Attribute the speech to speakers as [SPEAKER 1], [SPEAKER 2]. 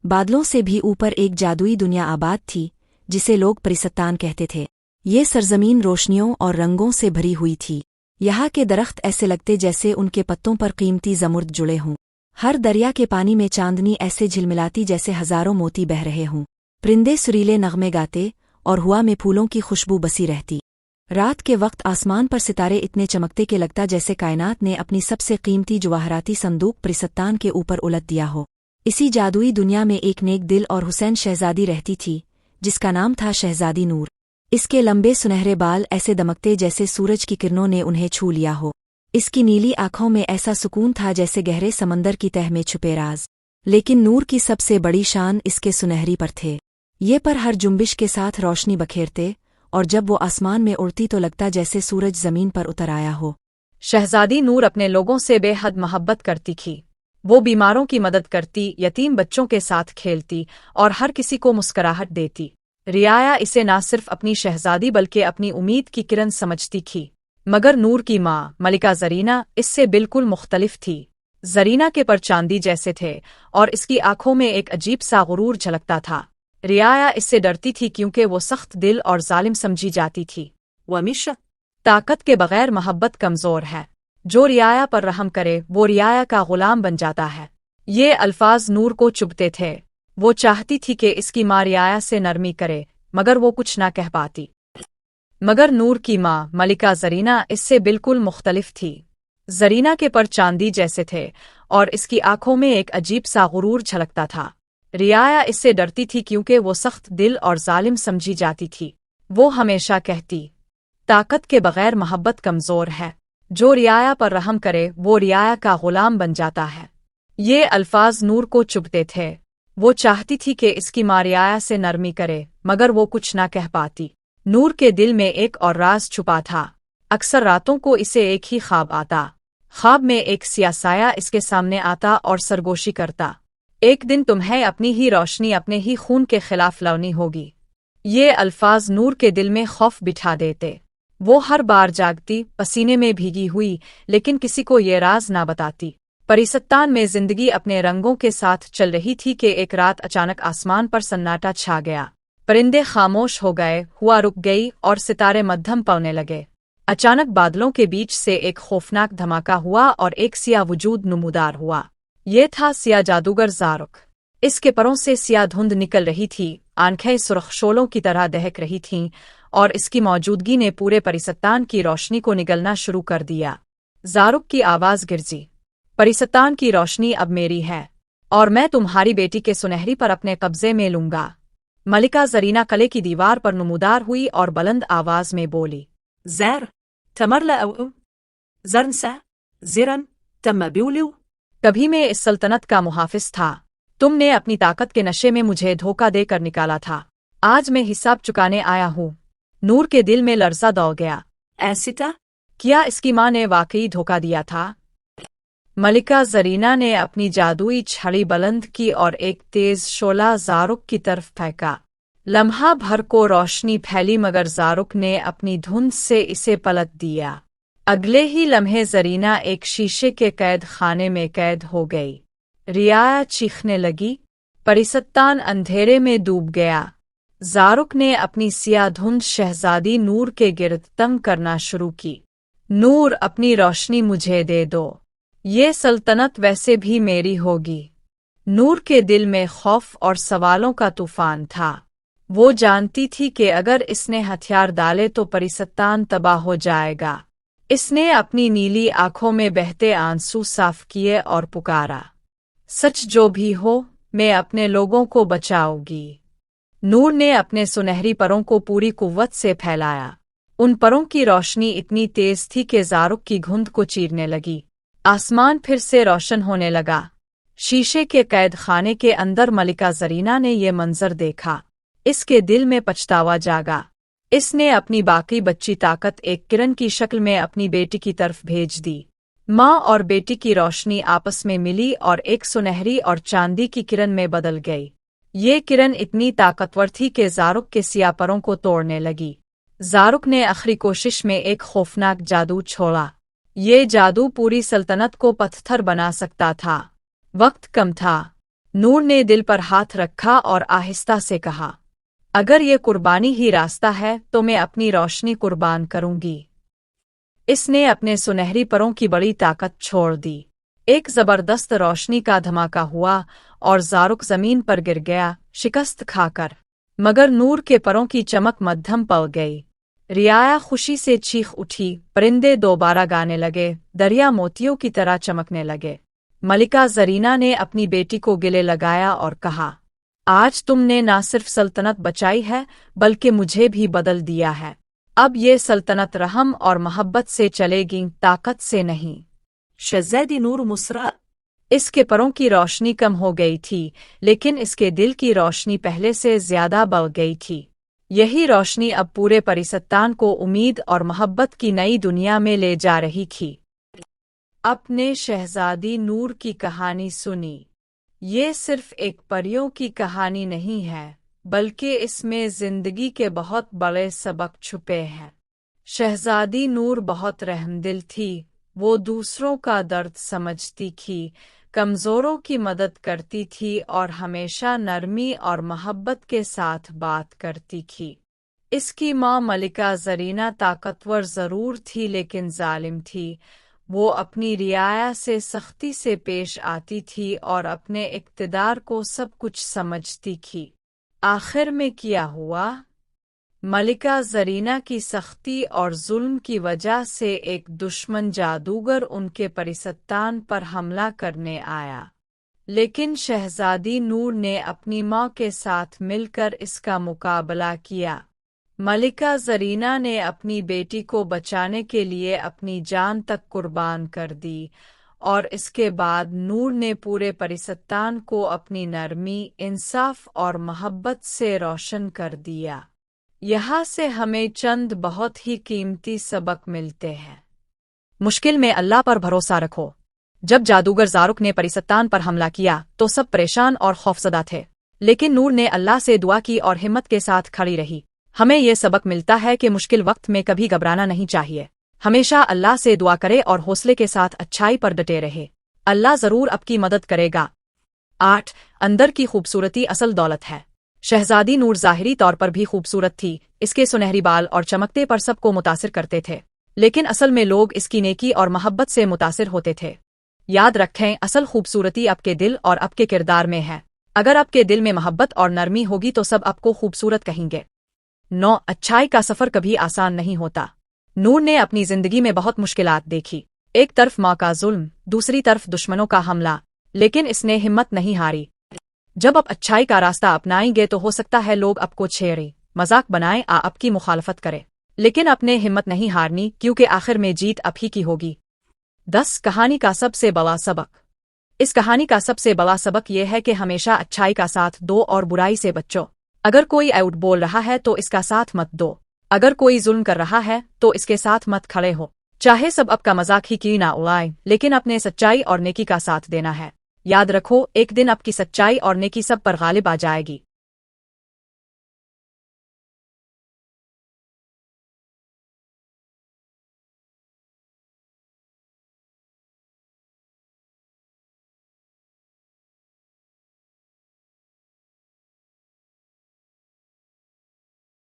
[SPEAKER 1] बादलों से भी ऊपर एक जादुई दुनिया आबाद थी जिसे लोग परिसत्तान कहते थे। ये सरजमीन रोशनियों और रंगों से भरी हुई थी। यहाँ के दरख्त ऐसे लगते जैसे उनके पत्तों पर कीमती ज़मुर्द जुड़े हों। हर दरिया के पानी में चांदनी ऐसे झिलमिलाती जैसे हजारों मोती बह रहे हों। परिंदे सुरीले नगमे गाते और हवा में फूलों की खुशबू बसी रहती। रात के वक्त आसमान पर सितारे इतने चमकते कि लगता जैसे कायनात ने अपनी सबसे कीमती जवाहराती संदूक परिसत्तान के ऊपर उलट दिया हो। इसी जादुई दुनिया में एक नेक दिल और हुसैन शहजादी रहती थी जिसका नाम था शहजादी नूर। इसके लंबे सुनहरे बाल ऐसे दमकते जैसे सूरज की किरणों ने उन्हें छू लिया हो। इसकी नीली आंखों में ऐसा सुकून था जैसे गहरे समंदर की तह में छुपे राज। लेकिन नूर की सबसे बड़ी शान इसके सुनहरी पर थे। ये पर हर जुम्बिश के साथ रोशनी बखेरते और जब वो आसमान में उड़ती तो लगता जैसे सूरज जमीन पर उतर आया हो।
[SPEAKER 2] शहजादी नूर अपने लोगों से बेहद मोहब्बत करती थी। वो बीमारों की मदद करती, यतीम बच्चों के साथ खेलती और हर किसी को मुस्कुराहट देती। रियाया इसे न सिर्फ अपनी शहजादी बल्कि अपनी उम्मीद की किरण समझती थी। मगर नूर की माँ मलिका ज़रीना इससे बिल्कुल मुख्तलिफ थी। ज़रीना के पर चांदी जैसे थे और इसकी आंखों में एक अजीब सा गुरूर झलकता था। रियाया इससे डरती थी क्योंकि वो सख्त दिल और जालिम समझी जाती थी। वो हमेशा ताकत के बगैर मोहब्बत कमज़ोर है। जो रियाया पर रहम करे वो रियाया का गुलाम बन जाता है। ये अल्फाज नूर को चुभते थे। वो चाहती थी कि इसकी माँ रियाया से नरमी करे मगर वो कुछ ना कह पाती। मगर नूर की माँ मलिका ज़रीना इससे बिल्कुल मुख्तलिफ थी। ज़रीना के पर चांदी जैसे थे और इसकी आंखों में एक अजीब सा गुरूर झलकता था। रियाया इससे डरती थी क्योंकि वो सख्त दिल और जालिम समझी जाती थी। वो हमेशा कहती, ताकत के बगैर मोहब्बत कमज़ोर है। जो रियाया पर रहम करे वो रियाया का गुलाम बन जाता है। ये अल्फाज नूर को चुभते थे। वो चाहती थी कि इसकी माँ रियाया से नरमी करे मगर वो कुछ ना कह पाती। नूर के दिल में एक और राज छुपा था। अक्सर रातों को इसे एक ही ख्वाब आता। ख्वाब में एक सियाह साया इसके सामने आता और सरगोशी करता, एक दिन तुम्हें अपनी ही रोशनी अपने ही खून के खिलाफ लड़नी होगी। ये अल्फाज नूर के दिल में खौफ बिठा देते। वो हर बार जागती, पसीने में भीगी हुई, लेकिन किसी को ये राज ना बताती। परिसत्तान में जिंदगी अपने रंगों के साथ चल रही थी कि एक रात अचानक आसमान पर सन्नाटा छा गया। परिंदे खामोश हो गए, हुआ रुक गई और सितारे मध्यम पड़ने लगे। अचानक बादलों के बीच से एक खौफनाक धमाका हुआ और एक सियाह वजूद नुमूदार हुआ। ये था सियाह जादूगर ज़ारुक। इसके परों से सियाह धुंध निकल रही थी, आंखें सुर्ख शोलों की तरह दहक रही थीं और इसकी मौजूदगी ने पूरे परिसत्तान की रोशनी को निगलना शुरू कर दिया। ज़ारुक की आवाज़ गिरजी, परिसत्तान की रोशनी अब मेरी है और मैं तुम्हारी बेटी के सुनहरी पर अपने कब्जे में लूंगा। मलिका ज़रीना कले की दीवार पर नुमूदार हुई और बुलंद आवाज में बोली,
[SPEAKER 3] ज़र तमरला ज़रनसा ज़िरन तम बिउलू।
[SPEAKER 2] कभी मैं इस सल्तनत का मुहाफिज था। तुमने अपनी ताकत के नशे में मुझे धोखा देकर निकाला था। आज मैं हिसाब चुकाने आया हूँ। नूर के दिल में लर्जा दौड़ गया।
[SPEAKER 3] ऐसिता
[SPEAKER 2] क्या इसकी माँ ने वाकई धोखा दिया था? मलिका ज़रीना ने अपनी जादुई छड़ी बुलंद की और एक तेज शोला ज़ारुक की तरफ फेंका। लम्हा भर को रोशनी फैली मगर ज़ारुक ने अपनी धुंध से इसे पलट दिया। अगले ही लम्हे ज़रीना एक शीशे के कैद खाने में कैद हो गई। रियाया चीखने लगी। परिसत्तान अंधेरे में डूब गया। ज़ारुक ने अपनी सियाह धुंध शहजादी नूर के गिर्द तंग करना शुरू की। नूर, अपनी रोशनी मुझे दे दो। ये सल्तनत वैसे भी मेरी होगी। नूर के दिल में खौफ और सवालों का तूफान था। वो जानती थी कि अगर इसने हथियार डाले तो परिसत्तान तबाह हो जाएगा। इसने अपनी नीली आंखों में बहते आंसू साफ किए और पुकारा, सच जो भी हो, मैं अपने लोगों को बचाऊंगी। नूर ने अपने सुनहरी परों को पूरी कुव्वत से फैलाया। उन परों की रोशनी इतनी तेज थी कि ज़ारुक की घुंध को चीरने लगी। आसमान फिर से रोशन होने लगा। शीशे के कैद खाने के अंदर मलिका ज़रीना ने ये मंजर देखा। इसके दिल में पछतावा जागा। इसने अपनी बाकी बच्ची ताकत एक किरण की शक्ल में अपनी बेटी की तरफ भेज दी। माँ और बेटी की रोशनी आपस में मिली और एक सुनहरी और चांदी की किरण में बदल गई। ये किरण इतनी ताकतवर थी कि ज़ारुक के सियाह परों को तोड़ने लगी। ज़ारुक ने आखिरी कोशिश में एक खौफनाक जादू छोड़ा। ये जादू पूरी सल्तनत को पत्थर बना सकता था। वक्त कम था। नूर ने दिल पर हाथ रखा और आहिस्ता से कहा, अगर ये कुर्बानी ही रास्ता है तो मैं अपनी रोशनी कुर्बान करूंगी। इसने अपने सुनहरी परों की बड़ी ताकत छोड़ दी। एक जबरदस्त रोशनी का धमाका हुआ और ज़ारुक जमीन पर गिर गया, शिकस्त खाकर। मगर नूर के परों की चमक मध्यम पड़ गई। रियाया खुशी से चीख उठी, परिंदे दोबारा गाने लगे, दरिया मोतियों की तरह चमकने लगे। मलिका ज़रीना ने अपनी बेटी को गले लगाया और कहा, आज तुमने न सिर्फ सल्तनत बचाई है बल्कि मुझे भी बदल दिया है। अब ये सल्तनत रहम और मोहब्बत से चलेगी, ताकत से नहीं।
[SPEAKER 3] शहज़ादी नूर मुस्कुरा।
[SPEAKER 2] इसके परों की रोशनी कम हो गई थी, लेकिन इसके दिल की रोशनी पहले से ज्यादा बढ़ गई थी। यही रोशनी अब पूरे परिसत्तान को उम्मीद और मोहब्बत की नई दुनिया में ले जा रही थी। अपने शहजादी नूर की कहानी सुनी। ये सिर्फ एक परियों की कहानी नहीं है, बल्कि इसमें जिंदगी के बहुत बड़े सबक छुपे हैं। शहजादी नूर बहुत रहमदिल थी। वो दूसरों का दर्द समझती थी, कमज़ोरों की मदद करती थी और हमेशा नरमी और मोहब्बत के साथ बात करती थी। इसकी माँ मलिका ज़रीना ताकतवर ज़रूर थी लेकिन जालिम थी। वो अपनी रियाया से सख्ती से पेश आती थी और अपने इक़्तिदार को सब कुछ समझती थी। आखिर में क्या हुआ? मलिका ज़रीना की सख्ती और जुल्म की वजह से एक दुश्मन जादूगर उनके परिसत्तान पर हमला करने आया, लेकिन शहजादी नूर ने अपनी माँ के साथ मिलकर इसका मुकाबला किया। मलिका ज़रीना ने अपनी बेटी को बचाने के लिए अपनी जान तक कुर्बान कर दी और इसके बाद नूर ने पूरे परिसत्तान को अपनी नरमी, इंसाफ और मोहब्बत से रोशन कर दिया। यहाँ से हमें चंद बहुत ही कीमती सबक मिलते हैं। मुश्किल में अल्लाह पर भरोसा रखो। जब जादूगर ज़ारुक ने परिसत्तान पर हमला किया तो सब परेशान और खौफजदा थे, लेकिन नूर ने अल्लाह से दुआ की और हिम्मत के साथ खड़ी रही। हमें ये सबक मिलता है कि मुश्किल वक्त में कभी घबराना नहीं चाहिए। हमेशा अल्लाह से दुआ करे और हौसले के साथ अच्छाई पर डटे रहे। अल्लाह ज़रूर आपकी मदद करेगा। 8. अंदर की खूबसूरती असल दौलत है। शहजादी नूर ज़ाहिरी तौर पर भी खूबसूरत थी। इसके सुनहरी बाल और चमकते पर सबको मुतासिर करते थे, लेकिन असल में लोग इसकी नेकी और मोहब्बत से मुतासिर होते थे। याद रखें, असल खूबसूरती आपके दिल और आपके किरदार में है। अगर आपके दिल में मोहब्बत और नरमी होगी तो सब आपको खूबसूरत कहेंगे। 9. अच्छाई का सफ़र कभी आसान नहीं होता। नूर ने अपनी जिंदगी में बहुत मुश्किलात देखी। एक तरफ माँ का जुल्म, दूसरी तरफ दुश्मनों का हमला, लेकिन इसने हिम्मत नहीं हारी। जब आप अच्छाई का रास्ता अपनाएंगे तो हो सकता है लोग आपको छेड़े, मजाक बनाएं, आपकी मुखालफत करें, लेकिन अपने हिम्मत नहीं हारनी, क्योंकि आखिर में जीत आप ही की होगी। 10. कहानी का सबसे बड़ा सबक। इस कहानी का सबसे बड़ा सबक यह है कि हमेशा अच्छाई का साथ दो और बुराई से बचो। अगर कोई आउट बोल रहा है तो इसका साथ मत दो। अगर कोई जुल्म कर रहा है तो इसके साथ मत खड़े हो। चाहे सब आपका मजाक ही क्यों ना उड़ाए, लेकिन अपने सच्चाई और नेकी का साथ देना है। याद रखो, एक दिन आपकी सच्चाई और नेकी सब पर गालिब आ जाएगी।